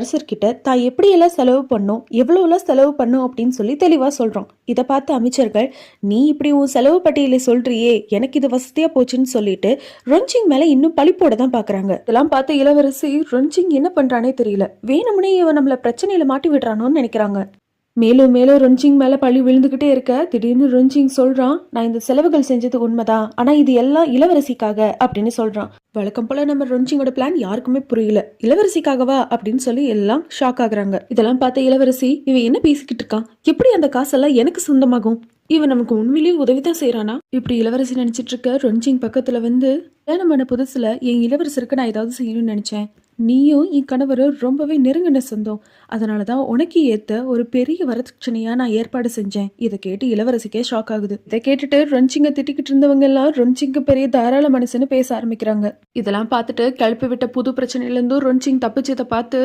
அரசர்கிட்ட தான் எப்படியெல்லாம் செலவு பண்ணோம், எவ்வளோலாம் செலவு பண்ணும் அப்படின்னு சொல்லி தெளிவாக சொல்கிறோம். இதை பார்த்த அமைச்சர்கள், நீ இப்படி உன் செலவு பட்டியலை சொல்றியே, எனக்கு இது வசதியாக போச்சுன்னு சொல்லிட்டு ரொன்சிங் மேலே இன்னும் பழிப்போட தான் பார்க்குறாங்க. இதெல்லாம் பார்த்த இளவரசி ரொன்சிங் என்ன பண்ணுறானே தெரியல, வேணும்னே இவன் நம்மளை பிரச்சனையில் மாட்டி விடுறானோன்னு நினைக்கிறாங்க. மேலும் மேலும் ரொன்சிங் மேல பழி விழுந்துகிட்டே இருக்க திடீர்னு ரொன்சிங் சொல்றான், நான் இந்த செலவுகள் செஞ்சது உண்மைதான், ஆனா இது எல்லாம் இளவரசிக்காக அப்படின்னு சொல்றான். வழக்கம் போல நம்ம ரொன்சிங்கோட பிளான் யாருக்குமே புரியல. இளவரசிக்காகவா அப்படின்னு சொல்லி எல்லாம் ஷாக் ஆகுறாங்க. இதெல்லாம் பார்த்த இளவரசி, இவன் என்ன பேசிக்கிட்டு இருக்கான், எப்படி அந்த காசெல்லாம் எனக்கு சொந்தமாகும், இவன் நமக்கு உண்மையிலேயே உதவிதான் செய்யறானா இப்படி இளவரசி நினைச்சிட்டு இருக்க ரொன்சிங் பக்கத்துல வந்து, கல்யாணம் பண்ண புதுசுல என் இளவரசருக்கு நான் ஏதாவது செய்யணும்னு நினைச்சேன், நீயும் என் கணவரும் ரொம்பவே நெருங்கின சொந்தம், அதனாலதான் உனக்கு ஏத்த ஒரு பெரிய வரதட்சணையா நான் ஏற்பாடு செஞ்சேன். இதை கேட்டு இளவரசிக்கே ஷாக் ஆகுது. இதை கேட்டுட்டு ரொன்சிங்க திட்டிக்கிட்டு இருந்தவங்க எல்லாம் ரொன்சிங்க்கு பெரிய தாராள மனுஷன்னு பேச ஆரம்பிக்கிறாங்க. இதெல்லாம் பார்த்துட்டு கிளப்பி விட்ட புது பிரச்சனையில இருந்தும் ரொன்சிங் தப்பிச்சதை பார்த்து